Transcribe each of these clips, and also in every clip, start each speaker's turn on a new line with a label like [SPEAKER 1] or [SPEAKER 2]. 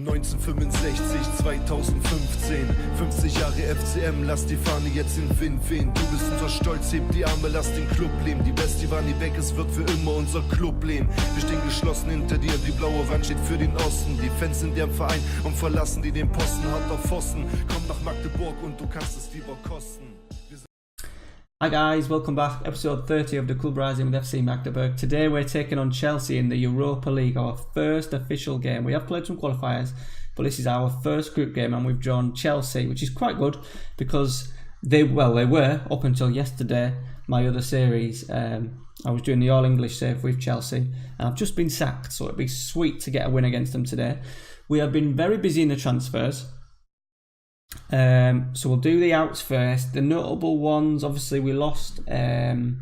[SPEAKER 1] 1965, 2015, 50 Jahre FCM, lass die Fahne jetzt in Wind wehen. Du bist unser Stolz, heb die Arme, lass den Club leben. Die Bestie war nie weg, es wird für immer unser Club leben. Wir stehen geschlossen hinter dir, die blaue Wand steht für den Osten. Die Fans sind im Verein und verlassen die den Posten. Hand auf Pfosten, komm nach Magdeburg und du kannst es lieber kosten.
[SPEAKER 2] Hi guys, welcome back. Episode 30 of the Club Rising with FC Magdeburg. Today we're taking on Chelsea in the Europa League, our first official game. We have played some qualifiers, but this is our first group game and we've drawn Chelsea, which is quite good because they were, up until yesterday, my other series. I was doing the All-English save with Chelsea and I've just been sacked, so it'd be sweet to get a win against them today. We have been very busy in the transfers. So we'll do the outs first. The notable ones, obviously we lost Gyökeres.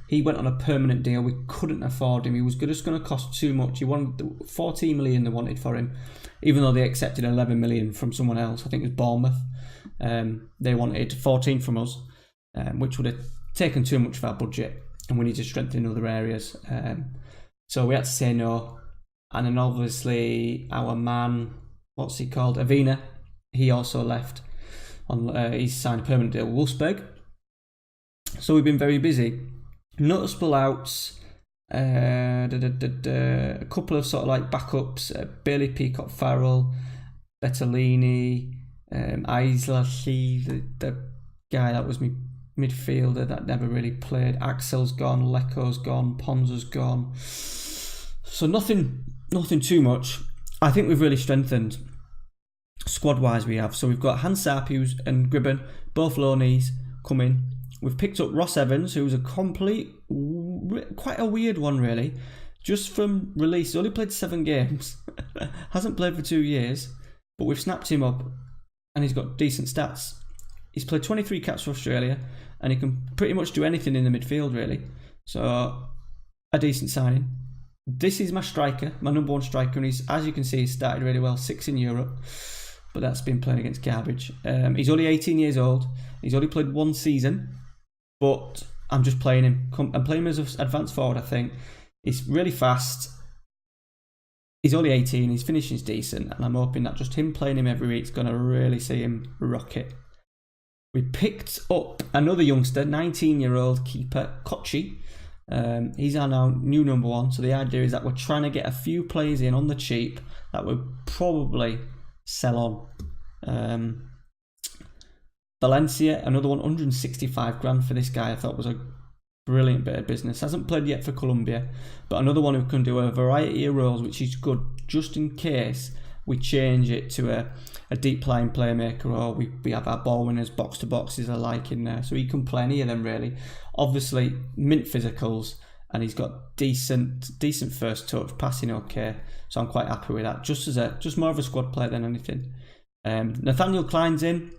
[SPEAKER 2] He went on a permanent deal. We couldn't afford him. He was just going to cost too much. He wanted 14 million they wanted for him, even though they accepted 11 million from someone else. I think it was Bournemouth. They wanted 14 from us, which would have taken too much of our budget, and we need to strengthen in other areas. So we had to say no. And then obviously our man, what's he called? Avina. He also left. He's signed a permanent deal with Wolfsburg. So we've been very busy. Noticeable outs. A couple of sort of like backups. Bailey Peacock Farrell, Bertolini, Aislashi, the guy that was my midfielder that never really played. Axel's gone, Leko's gone, Ponza's gone. So nothing too much. I think we've really strengthened squad-wise we have. So we've got Hansap and Gribben, both loanees, come in. We've picked up Ross Evans, who's a quite a weird one really. Just from release, he's only played 7 games. Hasn't played for 2 years, but we've snapped him up and he's got decent stats. He's played 23 caps for Australia and he can pretty much do anything in the midfield really. So a decent signing. This is my striker, my number one striker, and he's, as you can see, he's started really well, 6 in Europe, but that's been playing against garbage. He's only 18 years old, he's only played 1 season, but I'm just playing him. I'm playing him as an advanced forward, I think. He's really fast, he's only 18, his finishing's decent, and I'm hoping that just him playing him every week is going to really see him rocket. We picked up another youngster, 19-year-old keeper, Kochi. He's our now new number 1, so the idea is that we're trying to get a few players in on the cheap that we'll probably sell on. Valencia, another one, 165 grand for this guy. I thought was a brilliant bit of business. Hasn't played yet for Colombia, but another one who can do a variety of roles, which is good just in case we change it to a deep lying playmaker, or we have our ball winners, box to boxes alike in there, so he can play any of them really. Obviously mint physicals, and he's got decent first touch, passing okay, so I'm quite happy with that, just more of a squad player than anything. Nathaniel Klein's in.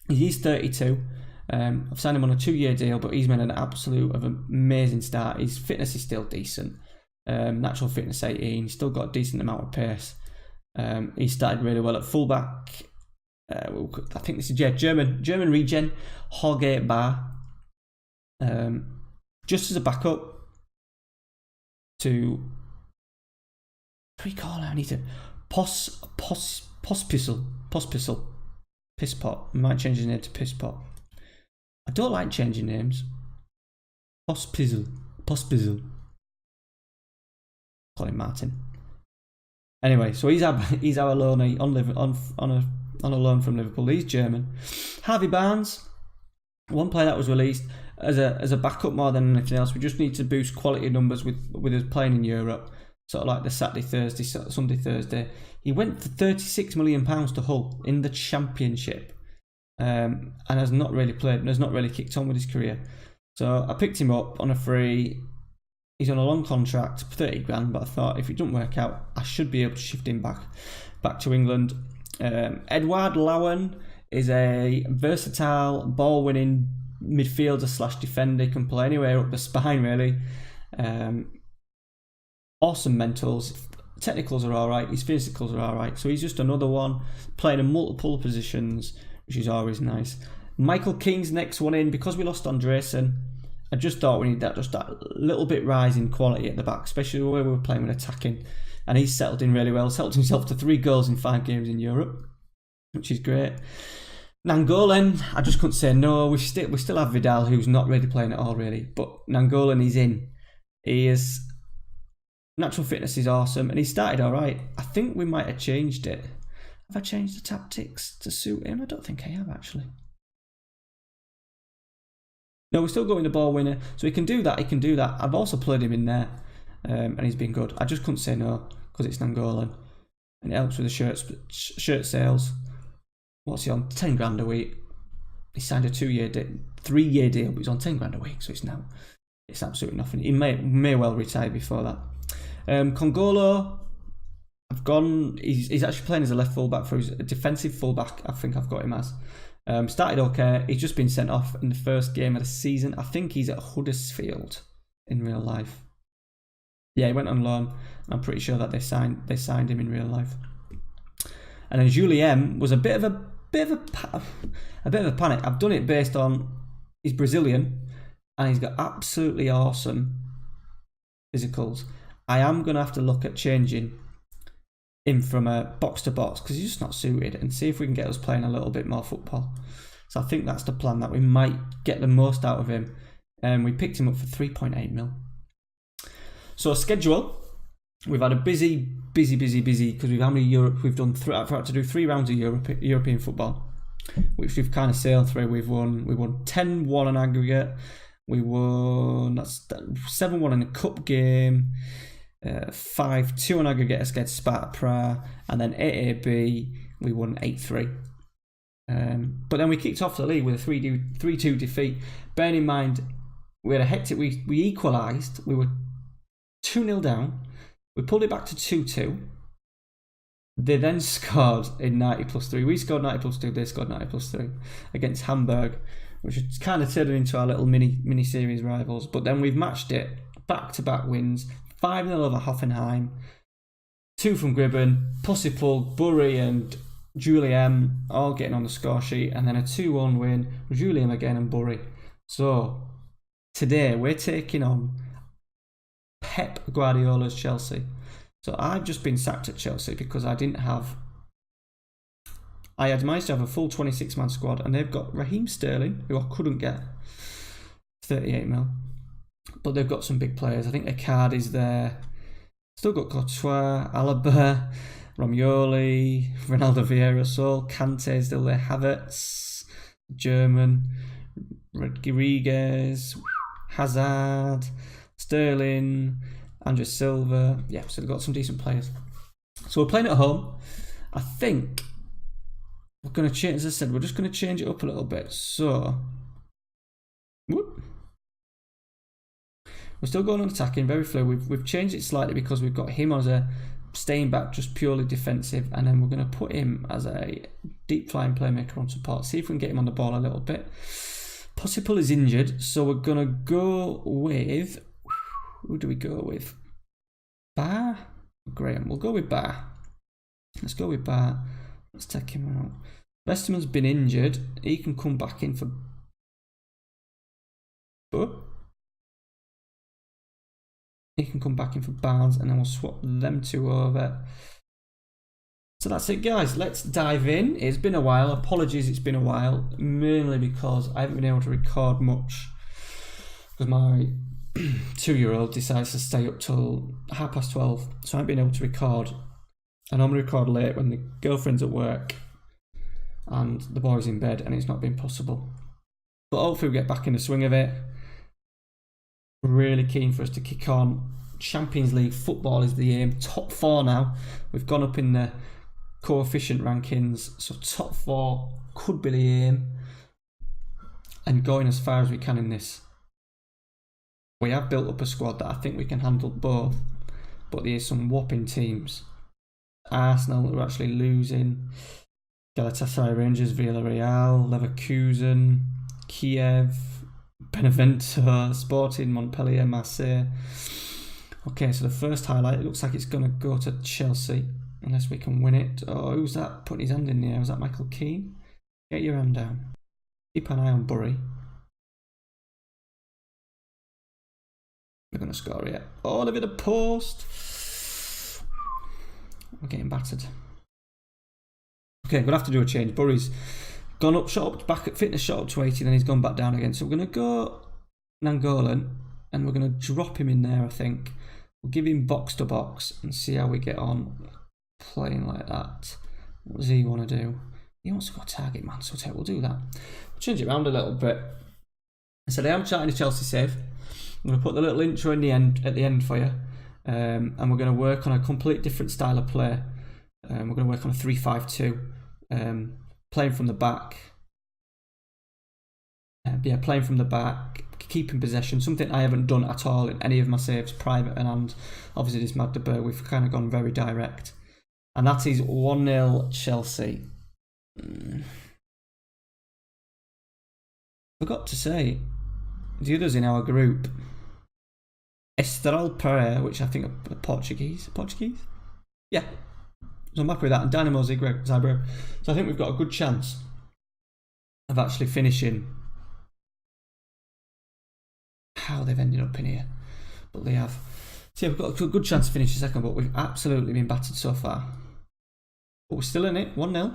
[SPEAKER 2] He's 32. I've signed him on a 2-year deal, but he's made an absolute of an amazing start. His fitness is still decent, natural fitness 18, he's still got a decent amount of pace. He started really well at fullback. I think this is German regen, Jorge Bar. Just as a backup to, what do we call it? I need to Pospisil. Pisspot. I might change his name to Pisspot. I don't like changing names. Pospisil. Call him Martin. Anyway, so he's our loanee on a loan from Liverpool. He's German. Harvey Barnes, one player that was released as a backup more than anything else. We just need to boost quality numbers with us playing in Europe, sort of like the Sunday, Thursday. He went for £36 million to Hull in the Championship, and has not really played and has not really kicked on with his career. So I picked him up on a free. He's on a long contract, 30 grand, but I thought if it doesn't work out, I should be able to shift him back to England. Edouard Lowen is a versatile ball-winning midfielder / defender. He can play anywhere up the spine, really. Awesome mentals. Technicals are alright, his physicals are alright. So he's just another one playing in multiple positions, which is always nice. Michael King's next one in. Because we lost Andresen, I just thought we need that little bit rise in quality at the back, especially the way we were playing with attacking and he's settled in really well. Settled himself to 3 goals in 5 games in Europe, which is great. Nangolan, I just couldn't say no. We still have Vidal, who's not really playing at all, really. But Nangolan is in. He is... Natural fitness is awesome, and he started all right. I think we might have changed it. Have I changed the tactics to suit him? I don't think I have, actually. No, we're still going the ball winner. So he can do that, I've also played him in there, and he's been good. I just couldn't say no, because it's Nangolan. And it helps with the shirt sales. What's he on? 10 grand a week. He signed a 3-year deal, but he's on 10 grand a week, so it's absolutely nothing. He may well retire before that. Congolo, he's actually playing as a left fullback for his defensive fullback, I think I've got him as. Started okay, he's just been sent off in the first game of the season. I think he's at Huddersfield in real life. Yeah, he went on loan. I'm pretty sure that they signed him in real life. And then Julien was a bit of a panic. I've done it based on he's Brazilian and he's got absolutely awesome physicals. I am going to have to look at changing him from a box to box because he's just not suited, and see if we can get us playing a little bit more football. So I think that's the plan, that we might get the most out of him. We picked him up for 3.8 mil. So schedule, we've had a busy because we've done I've had to do 3 rounds of European football, which we've kind of sailed through. We won 10-1 on aggregate. We won 7-1 in a cup game, 5-2 on aggregate against Sparta Prague, and then AAB we won 8-3. But then we kicked off the league with a 3-2 defeat. Bearing in mind we had a hectic. We equalised. We were 2-0 down. We pulled it back to 2-2. They then scored in 90+3. We scored 90+2. They scored 90+3 against Hamburg, which is kind of turned into our little mini series rivals. But then we've matched it back-to-back wins. 5-0 over Hoffenheim, 2 from Gribben, Pussipul, Bury and Julien all getting on the score sheet, and then a 2-1 win with Julien again and Bury. So today we're taking on Pep Guardiola's Chelsea. So I've just been sacked at Chelsea because I had managed to have a full 26-man squad, and they've got Raheem Sterling, who I couldn't get, 38 mil. But they've got some big players. I think Icardi is there. Still got Courtois, Alaba, Romagnoli, Ronaldo Vieira, Sol, Kante is still there, Havertz, German, Rodriguez, Hazard, Sterling, Andres Silva. Yeah, so they've got some decent players. So we're playing at home. I think we're going to change, as I said, we're just going to change it up a little bit. So, we're still going on attacking, very fluid. We've changed it slightly because we've got him as a staying back, just purely defensive, and then we're going to put him as a deep flying playmaker on support. See if we can get him on the ball a little bit. Pussipul is injured, so we're going to go with... Who do we go with? Bar? Graham. We'll go with Bar. Let's go with Bar. Let's take him out. Westerman's been injured. He can come back in for... He can come back in for Barnes, and then we'll swap them 2 over. So that's it, guys. Let's dive in. It's been a while. Apologies, it's been a while. Mainly because I haven't been able to record much. Because my 2-year-old decides to stay up till 12:30. So I haven't been able to record. I normally record late when the girlfriend's at work and the boy's in bed, and it's not been possible. But hopefully we get back in the swing of it. Really keen for us to kick on. Champions League football is the aim. Top 4 now. We've gone up in the coefficient rankings, so top 4 could be the aim, and going as far as we can in this. We have built up a squad that I think we can handle both, but there's some whopping teams. Arsenal are actually losing. Galatasaray, Rangers, Villarreal, Leverkusen, Kiev, Benevento, Sporting, Montpellier, Marseille. Okay, so the first highlight, it looks like it's going to go to Chelsea, unless we can win it. Oh, who's that putting his hand in the air? Was that Michael Keane? Get your hand down. Keep an eye on Bury. They're going to score it. Oh, they've hit a post. We're getting battered. Okay, I'm going to have to do a change. Burry's gone up, shot up, back at fitness, shot up to 80, then he's gone back down again. So we're going to go Nangolan, and we're going to drop him in there, I think. We'll give him box to box and see how we get on playing like that. What does he want to do? He wants to go target man, so we'll do that. We'll change it around a little bit. So I am charting a Chelsea save. I'm going to put the little intro in the end at the end for you. And we're going to work on a complete different style of play. We're going to work on a 3-5-2, playing from the back. Playing from the back, keeping possession, something I haven't done at all in any of my saves, private and obviously this Magdeburg. We've kind of gone very direct. And that is 1-0 Chelsea. Forgot to say, the others in our group, Estral Pereira, which I think are Portuguese? Yeah. So I'm happy with that. And Dynamo Zagreb. So I think we've got a good chance of actually finishing how they've ended up in here. But they have. So yeah, we've got a good chance to finish the second, but we've absolutely been battered so far. But we're still in it, 1-0.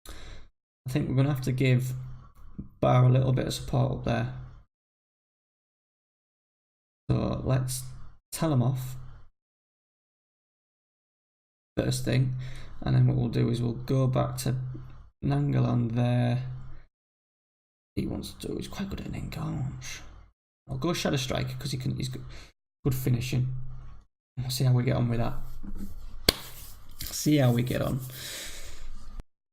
[SPEAKER 2] I think we're going to have to give Bar a little bit of support up there. So let's tell him off first thing, and then what we'll do is we'll go back to Nangolan there. He wants to do, he's quite good at an engage. I'll go Shadow Striker because he's good finishing. We'll see how we get on with that. See how we get on.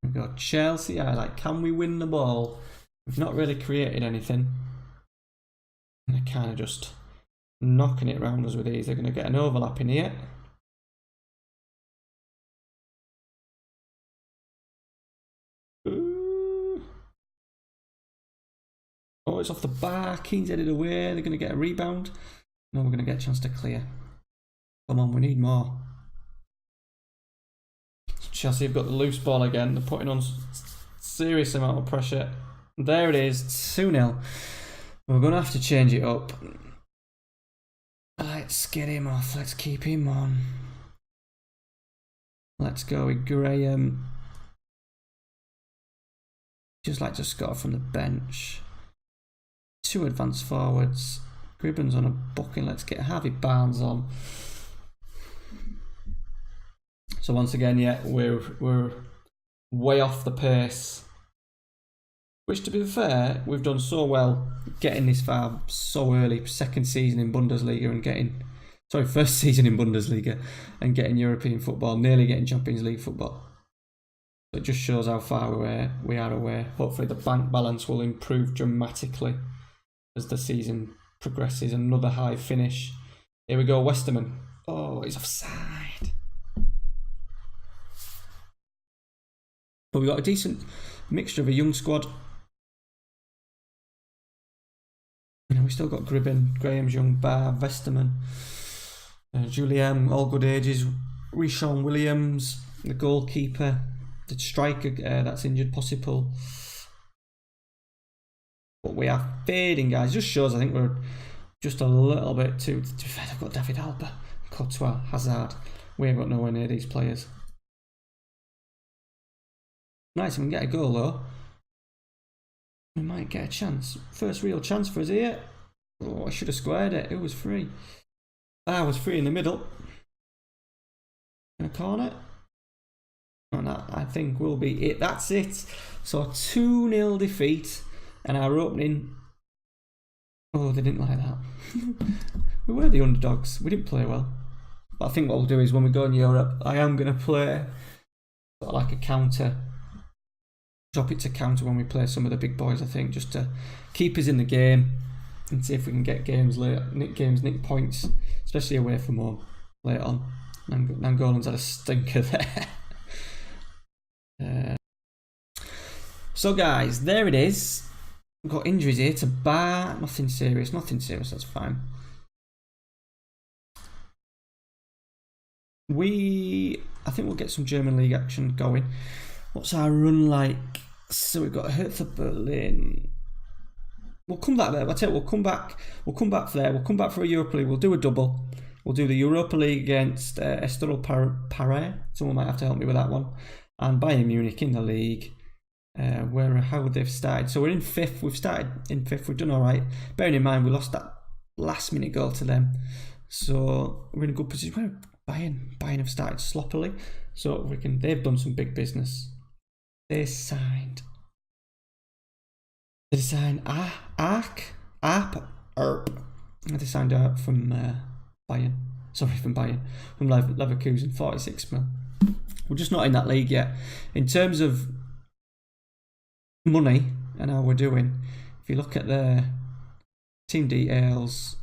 [SPEAKER 2] We've got Chelsea. Can we win the ball? We've not really created anything. And they're kind of just knocking it around us with these. They're going to get an overlap in here. Oh, it's off the bar. Keane's headed away. They're going to get a rebound. No, we're going to get a chance to clear. Come on, we need more. Chelsea have got the loose ball again. They're putting on serious amount of pressure. There it is, 2-0. We're going to have to change it up. Let's get him off. Let's keep him on. Let's go with Graham. Just like to score from the bench. 2 advanced forwards. Gribben's on a booking. Let's get Harvey Barnes on. So once again, yeah, we're way off the pace. Which, to be fair, we've done so well getting this far so early. Second season in Bundesliga and first season in Bundesliga and getting European football, nearly getting Champions League football. So it just shows how far we are away. Hopefully the bank balance will improve dramatically as the season progresses. Another high finish. Here we go, Westerman. Oh, he's offside. But we've got a decent mixture of a young squad. We've still got Gribben, Graham's young, Bar, Westerman, Julien, all good ages, Rishon Williams, the goalkeeper, the striker that's injured, possible. But we are fading, guys. Just shows I think we're just a little bit too fair. I've got David Alba, Courtois, Hazard. We ain't got nowhere near these players. Nice, we can get a goal though. We might get a chance. First real chance for us here. Oh, I should have squared it. It was free. I was free in the middle. In a corner. And that, I think, will be it. That's it. So 2-0 defeat. And our opening... Oh, they didn't like that. We were the underdogs. We didn't play well. But I think what we'll do is when we go in Europe, I am going to play sort of like a counter. Drop it to counter when we play some of the big boys, I think, just to keep us in the game and see if we can get games late, nick points, especially away from home late on. Nangolan's had a stinker there. So guys, there it is. We've got injuries here to Bar. Nothing serious, that's fine. I think we'll get some German league action going. What's our run like? So we've got Hertha Berlin. We'll come back there. I tell you, we'll come back for there. We'll come back for a Europa League. We'll do a double. We'll do the Europa League against Estoril Paris. Someone might have to help me with that one. And Bayern Munich in the league. How they've started. So we're in 5th. We've started in 5th. We've done all right. Bearing in mind we lost that last minute goal to them. So we're in a good position. Bayern have started sloppily. So they've done some big business. They signed Arp. They signed out from Bayern. Sorry, from Bayern. From Leverkusen, 46 mil. We're just not in that league yet. In terms of money and how we're doing, if you look at the team details,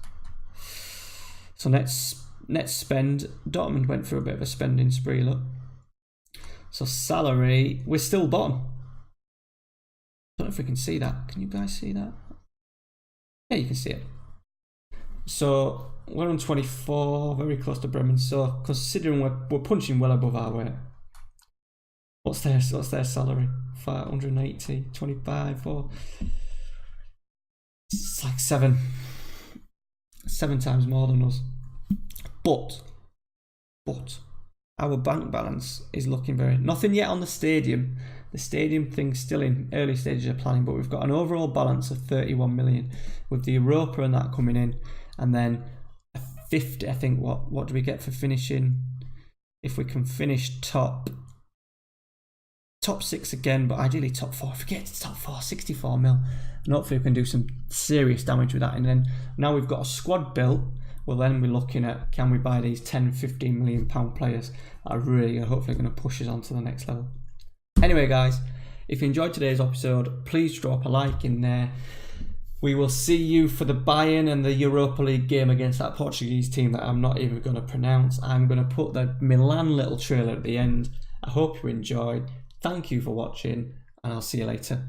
[SPEAKER 2] so net spend, Dortmund went through a bit of a spending spree, look. So salary, we're still bottom. Don't know if we can see that. Can you guys see that? Yeah, you can see it. So we're on 24, very close to Bremen. So considering we're punching well above our weight. What's their salary? 580, 25, or it's like seven times more than us. But our bank balance is looking nothing yet on the stadium. The stadium thing's still in early stages of planning, but we've got an overall balance of 31 million with the Europa and that coming in, and then a 50. I think what do we get for finishing? If we can finish top 6 again, but ideally top 4. If we get to top 4, 64 mil, and hopefully we can do some serious damage with that. And then now we've got a squad built. We'll then be looking at, can we buy these 10, 15 million pound players that are really hopefully going to push us on to the next level. Anyway, guys, if you enjoyed today's episode, please drop a like in there. We will see you for the Bayern and the Europa League game against that Portuguese team that I'm not even going to pronounce. I'm going to put the Milan little trailer at the end. I hope you enjoyed. Thank you for watching, and I'll see you later.